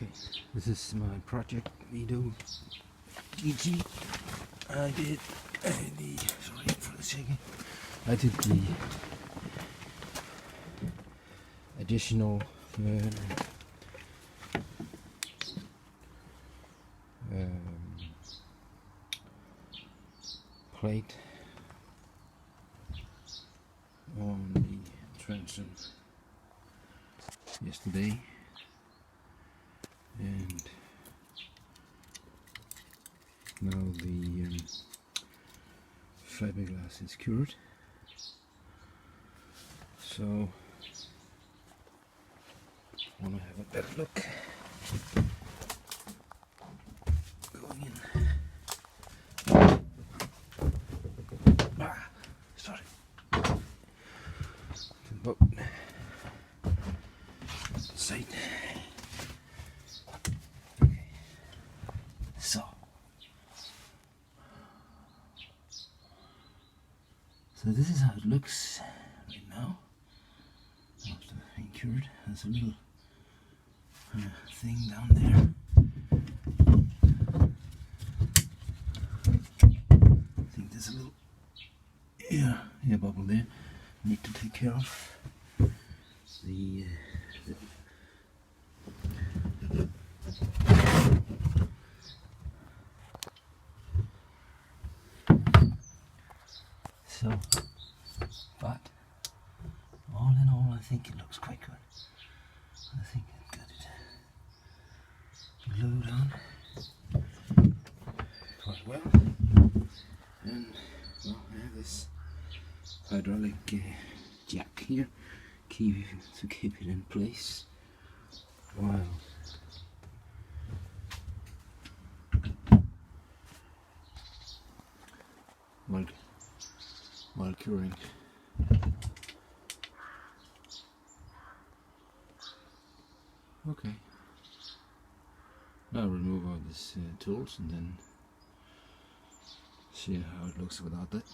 Okay, this is my project Weedo GT. I did sorry for the shaking. I did the additional plate on the transum yesterday, and now the fiberglass is cured, so I want to have a better look. Going in. Sorry. The boat side. Okay. So this is how it looks right now after being cured. There's a little thing down there. I think there's a little air bubble there. Need to take care of. So, but all in all, I think it looks quite good. I think I've got it glued on quite well, and well, I have this hydraulic jack here to keep it in place while curing. Okay, now I'll remove all these tools and then see how it looks without that.